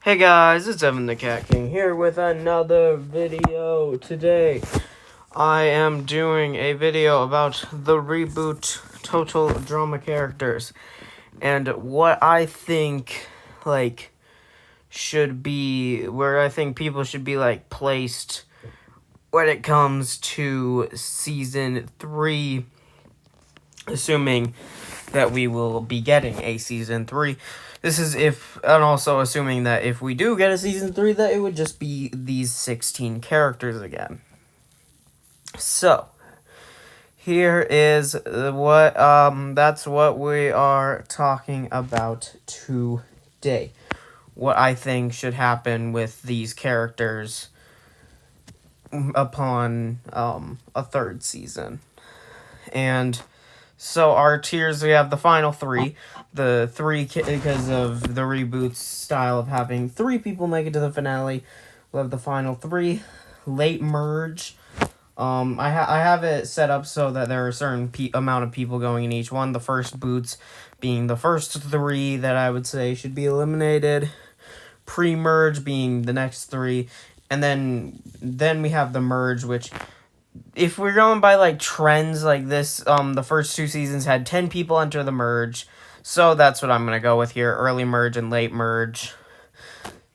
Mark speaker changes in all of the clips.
Speaker 1: Hey guys, it's Evan the Cat King here with another video. Today, I am doing a video about the Reboot Total Drama characters and what I think, should be, where I think people should be, placed when it comes to Season 3, assuming that we will be getting a Season 3. This is and also assuming that if we do get a Season 3, that it would just be these 16 characters again. So, here is that's what we are talking about today. What I think should happen with these characters upon a third season. And so our tiers, we have the final three. The three, because of the reboot's style of having three people make it to the finale, we'll have the final three. Late merge. I have it set up so that there are a certain amount of people going in each one. The first boots being the first three that I would say should be eliminated. Pre-merge being the next three. And then we have the merge, which, if we're going by trends like this, the first two seasons had 10 people enter the merge, so that's what I'm gonna go with here. Early merge and late merge.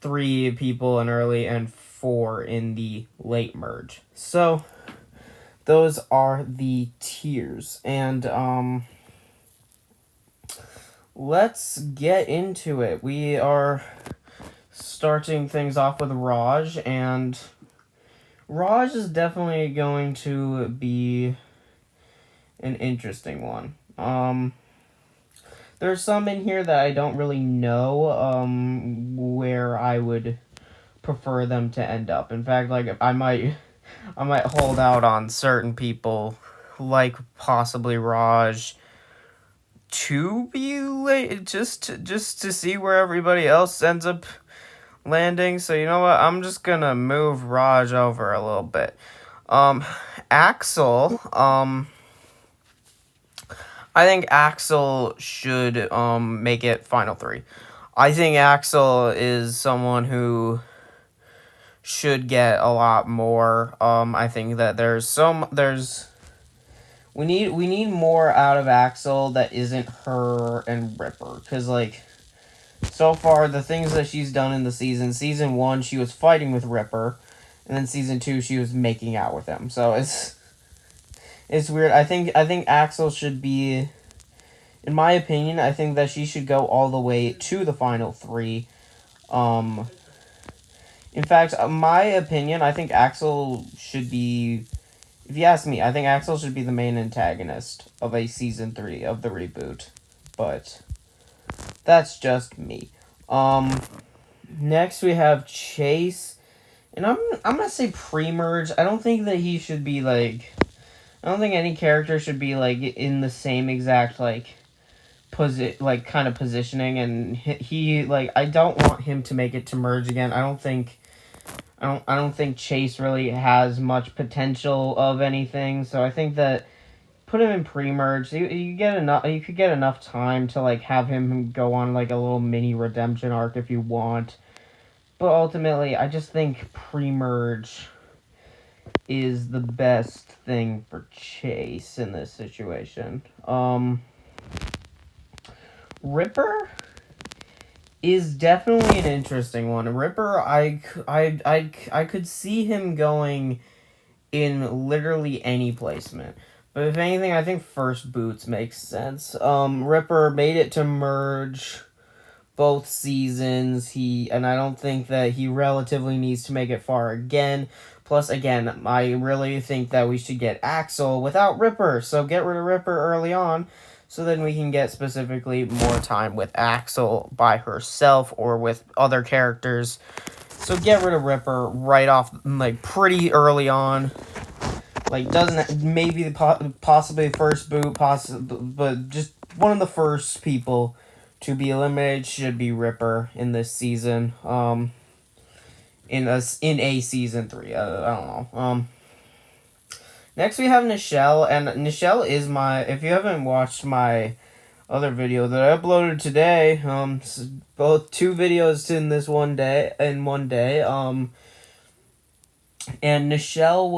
Speaker 1: 3 people in early and 4 in the late merge. So those are the tiers, and let's get into it. We are starting things off with Raj, and Raj is definitely going to be an interesting one. There's some in here that I don't really know where I would prefer them to end up. In fact, I might hold out on certain people, like possibly Raj, to be late, just to see where everybody else ends up landing. So you know what? I'm just gonna move Raj over a little bit. Axel, I think Axel should make it final 3. I think Axel is someone who should get a lot more. I think that we need more out of Axel that isn't her and Ripper, because so far the things that she's done in the season 1, she was fighting with Ripper, and then season 2 she was making out with him. So it's weird. I think Axel should be, in my opinion, I think that she should go all the way to the final 3. In fact, my opinion, I think Axel should be, if you ask me, I think Axel should be the main antagonist of a season 3 of the reboot. But that's just me. Next we have Chase, and I'm gonna say pre-merge. I don't think that he should be I don't think any character should be in the same exact kind of positioning, and he I don't want him to make it to merge again. I don't think Chase really has much potential of anything, so I think that put him in pre-merge. You could get enough time to have him go on a little mini redemption arc if you want. But ultimately, I just think pre-merge is the best thing for Chase in this situation. Ripper is definitely an interesting one. Ripper, I could see him going in literally any placement. But if anything, I think first boots makes sense. Ripper made it to merge both seasons. And I don't think that he relatively needs to make it far again. Plus, again, I really think that we should get Axel without Ripper. So get rid of Ripper early on, so then we can get specifically more time with Axel by herself or with other characters. So get rid of Ripper right off, pretty early on. Doesn't, maybe possibly first boot, but just one of the first people to be eliminated should be Ripper in this season. In a season 3, I don't know. Next we have Nichelle, and Nichelle is if you haven't watched my other video that I uploaded today. Both two videos in this one day. And Nichelle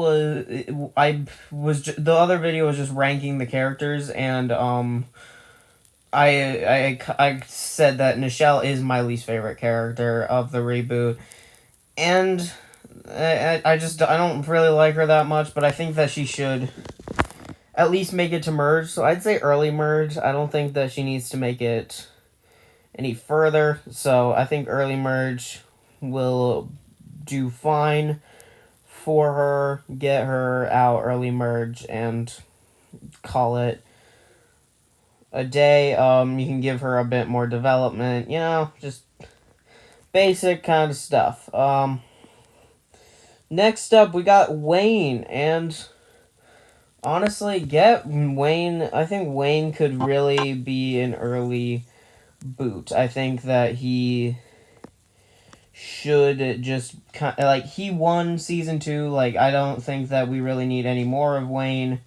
Speaker 1: the other video was just ranking the characters, and I said that Nichelle is my least favorite character of the reboot, and I don't really like her that much, but I think that she should at least make it to merge. So I'd say early merge. I don't think that she needs to make it any further. So I think early merge will do fine for her. Get her out early merge and call it a day. You can give her a bit more development. Just basic kind of stuff. Next up, we got Wayne, and honestly, get Wayne. I think Wayne could really be an early boot. I think that he should just he won season 2. Like, I don't think that we really need any more of Wayne.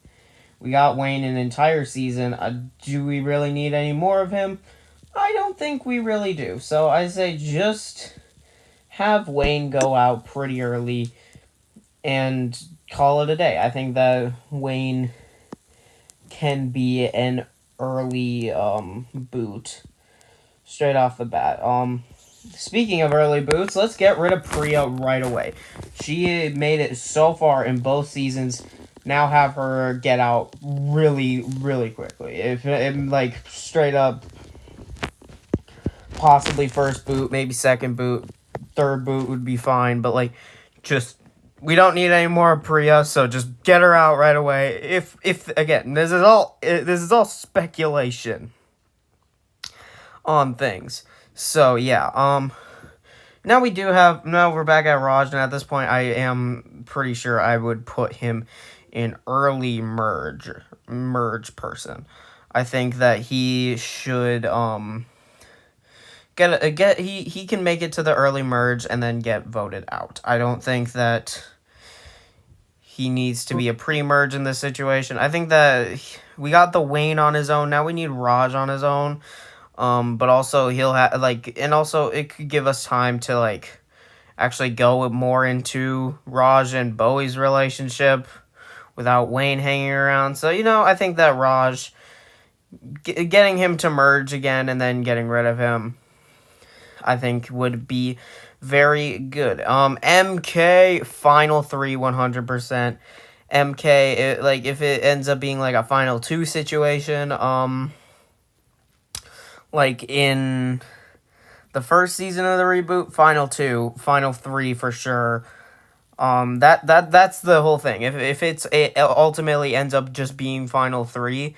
Speaker 1: We got Wayne an entire season. Do we really need any more of him? I don't think we really do. So I say just have Wayne go out pretty early and call it a day. I think that Wayne can be an early boot straight off the bat. Speaking of early boots, let's get rid of Priya right away. She made it so far in both seasons. Now have her get out really, really quickly. If straight up, possibly first boot, maybe second boot, third boot would be fine. But we don't need any more Priya, so just get her out right away. If again, this is all speculation on things. So yeah, now we're back at Raj, and at this point I am pretty sure I would put him in early merge person. I think that he should he can make it to the early merge and then get voted out. I don't think that he needs to be a pre-merge in this situation. I think that we got the Wayne on his own. Now we need Raj on his own. But also he'll have and also it could give us time to actually go more into Raj and Bowie's relationship without Wayne hanging around. So I think that Raj, getting him to merge again and then getting rid of him, I think would be very good. MK final 3 100%. MK if it ends up being a final 2 situation, in the first season of the reboot, final 2, final 3 for sure. That's the whole thing. If it ultimately ends up just being final 3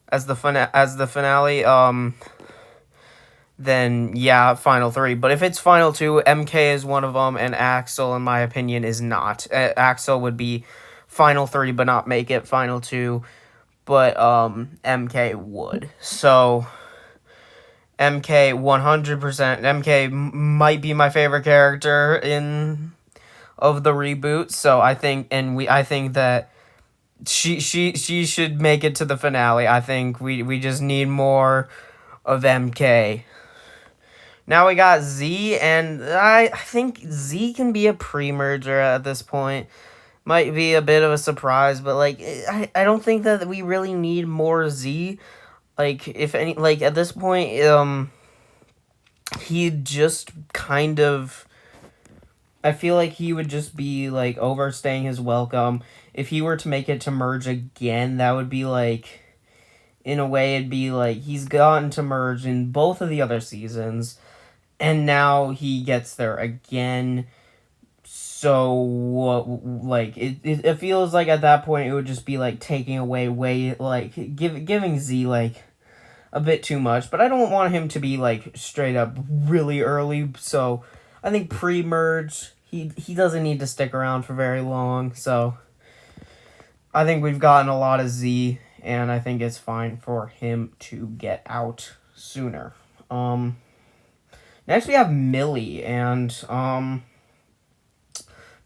Speaker 1: as the finale, then yeah, final 3. But if it's final 2, MK is one of them, and Axel, in my opinion, is not. Axel would be final 3, but not make it final 2. But MK would. So MK 100%. MK might be my favorite character of the reboot. So I think that she should make it to the finale. I think we just need more of MK. Now we got Z, and I think Z can be a pre-merger at this point. Might be a bit of a surprise, but I don't think that we really need more Z. If any, at this point, he just kind of, I feel like he would just be overstaying his welcome. If he were to make it to merge again, that would be in a way, it'd be he's gotten to merge in both of the other seasons, and now he gets there again. So it feels like at that point it would just be taking away giving Z a bit too much. But I don't want him to be straight up really early. So I think pre-merge, he doesn't need to stick around for very long. So I think we've gotten a lot of Z, and I think it's fine for him to get out sooner. Next we have Millie, and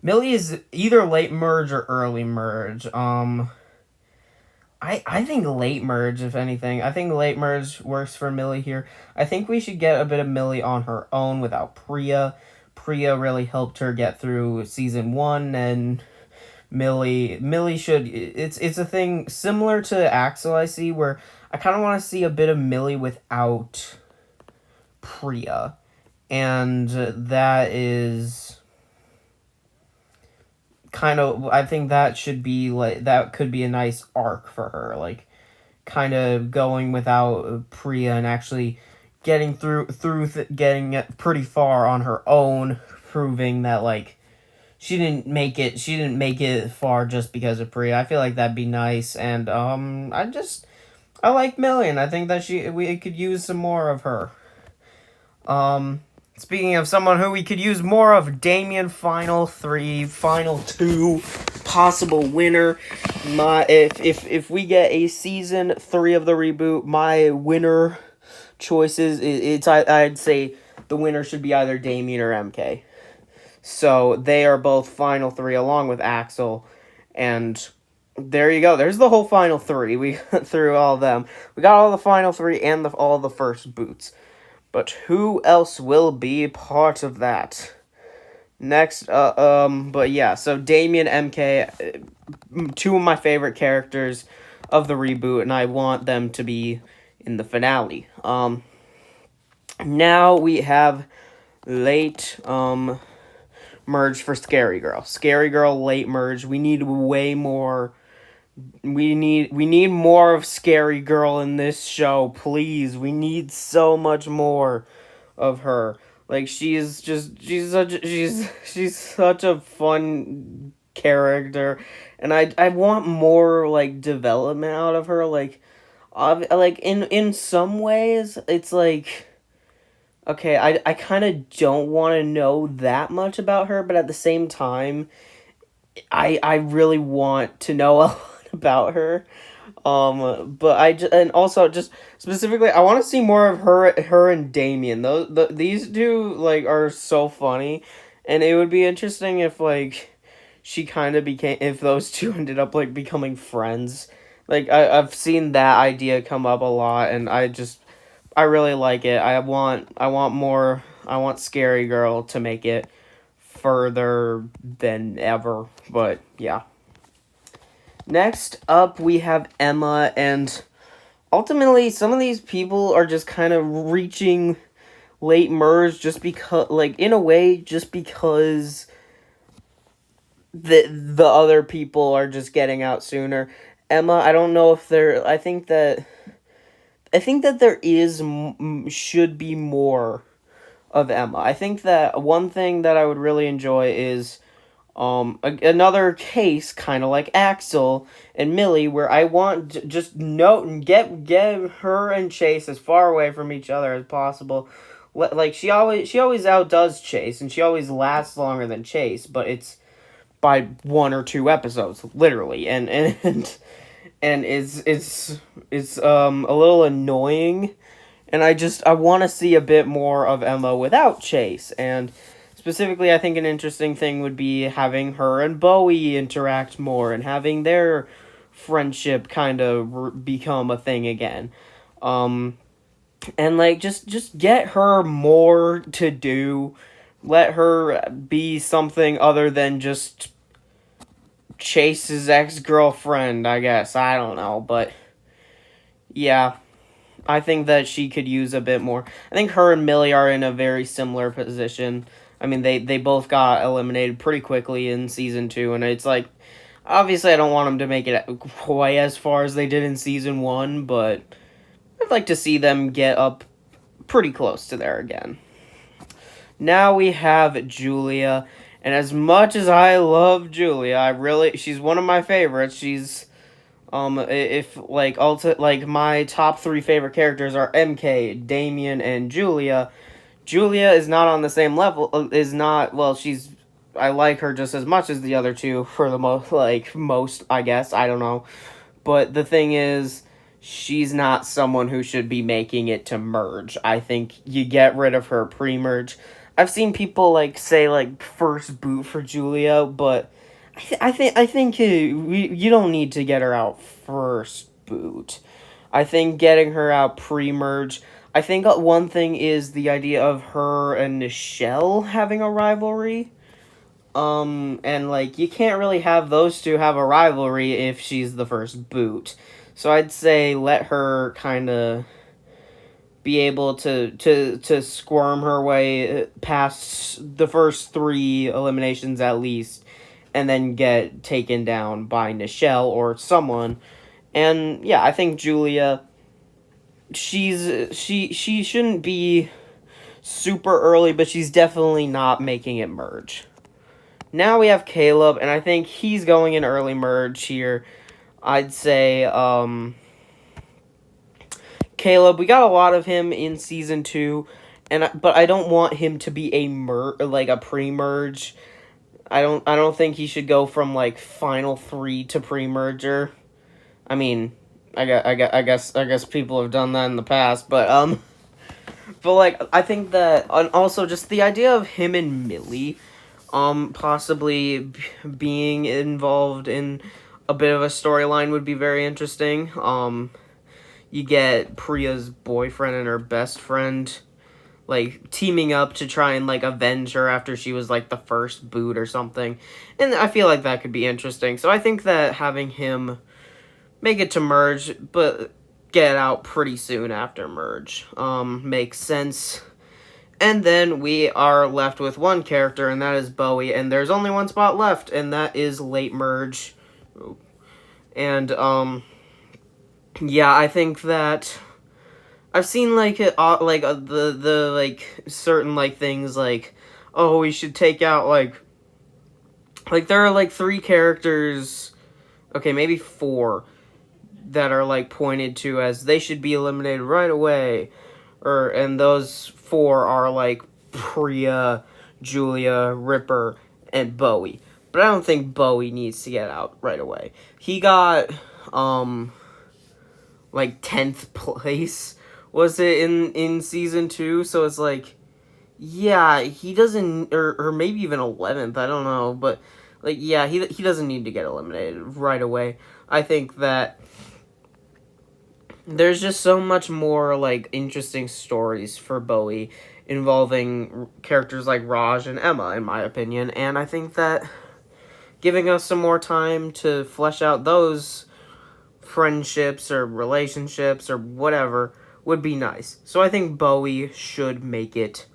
Speaker 1: Millie is either late merge or early merge. I I think late merge, if anything. I think late merge works for Millie here. I think we should get a bit of Millie on her own without Priya. Priya really helped her get through season 1, and Millie should. It's a thing similar to Axel, I see, where I kind of want to see a bit of Millie without Priya, and that is kind of, I think that should be like, that could be a nice arc for her, like kind of going without Priya and actually getting getting it pretty far on her own, proving that like she didn't make it far just because of Priya. I feel like that'd be nice, and I like Millie, and I think that we could use some more of her. Um, Speaking of someone who we could use more of, Damien, final 3, final 2, possible winner. If we get a season 3 of the reboot, my winner choices, I'd say the winner should be either Damien or MK. So they are both final 3 along with Axel, and there you go. There's the whole final 3. We went through all of them. We got all the final 3 and all the first boots. But who else will be part of that? Next, but yeah, so Damien, MK, 2 of my favorite characters of the reboot, and I want them to be in the finale. Now we have late, merge for Scary Girl. Scary Girl late merge. We need way more. We need more of Scary Girl in this show, please. We need so much more of her. Like she's such a fun character, and I want more like development out of her. Like in some ways it's like, okay, I kind of don't want to know that much about her, but at the same time, I really want to know a lot about her. But and also just specifically, I want to see more of her and Damien. These two like are so funny, and it would be interesting if like she kind of became, if those two ended up like becoming friends. Like I've seen that idea come up a lot, and I really like it. I want more. I want Scary Girl to make it further than ever. But yeah. Next up, we have Emma, and ultimately, some of these people are just kind of reaching late merge just because, like, in a way, just because the other people are just getting out sooner. Emma, I don't know if there. I think that there should be more of Emma. I think that one thing that I would really enjoy is another case, kind of like Axel and Millie, where I want to just note and get her and Chase as far away from each other as possible. Like she always outdoes Chase, and she always lasts longer than Chase, but it's by 1 or 2 episodes, literally, and it's a little annoying, and I want to see a bit more of Emma without Chase. And specifically, I think an interesting thing would be having her and Bowie interact more, and having their friendship kind of become a thing again. And like just get her more to do. Let her be something other than just Chase's ex-girlfriend, I guess. I don't know, but yeah, I think that she could use a bit more. I think her and Millie are in a very similar position. I mean, they both got eliminated pretty quickly in season 2, and it's like, obviously I don't want them to make it quite as far as they did in season 1, but I'd like to see them get up pretty close to there again. Now we have Julia, and as much as I love Julia, she's one of my favorites. She's if like my top 3 favorite characters are MK, Damien, and Julia. Julia is not on the same level. Is not, well. I like her just as much as the other two for the most. I guess, I don't know, but the thing is, she's not someone who should be making it to merge. I think you get rid of her pre-merge. I've seen people say first boot for Julia, but I think you don't need to get her out first boot. I think getting her out pre-merge. I think one thing is the idea of her and Nichelle having a rivalry. And like you can't really have those two have a rivalry if she's the first boot. So I'd say let her kind of be able to squirm her way past the first 3 eliminations at least, and then get taken down by Nichelle or someone. And yeah, I think Julia, she shouldn't be super early, but she's definitely not making it merge. Now we have Caleb, and I think he's going in early merge here. I'd say Caleb, we got a lot of him in season 2, but I don't want him to be a pre-merge. I don't think he should go from like final 3 to pre-merger. I mean, I guess people have done that in the past, but like I think that, and also just the idea of him and Millie possibly being involved in a bit of a storyline would be very interesting. You get Priya's boyfriend and her best friend like teaming up to try and like avenge her after she was like the first boot or something, and I feel like that could be interesting. So I think that having him make it to merge but get out pretty soon after merge makes sense. And then we are left with one character, and that is Bowie, and there's only one spot left, and that is late merge. And yeah, I think that I've seen like the like certain like things like, oh, we should take out like there are like 3 characters, okay, maybe 4, that are like pointed to as they should be eliminated right away, and those 4 are like Priya, Julia, Ripper, and Bowie. But I don't think Bowie needs to get out right away. He got like 10th place, was it, in season 2? So it's like, yeah, he doesn't, or maybe even 11th, I don't know, but like, yeah, he doesn't need to get eliminated right away. I think that there's just so much more like interesting stories for Bowie involving characters like Raj and Emma, in my opinion, and I think that giving us some more time to flesh out those friendships or relationships or whatever would be nice. So I think Bowie should make it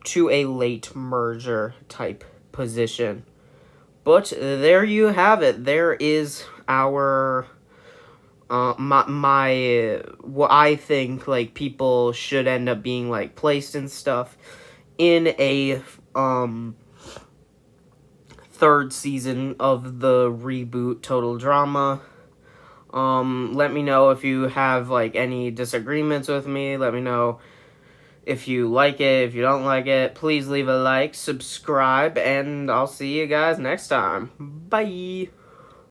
Speaker 1: to a late merger type position. But there you have it. There is our my what I think like people should end up being like placed and stuff in a 3rd season of the Reboot Total Drama. Let me know if you have like any disagreements with me. Let me know if you like it, if you don't like it. Please leave a like, subscribe, and I'll see you guys next time. Bye!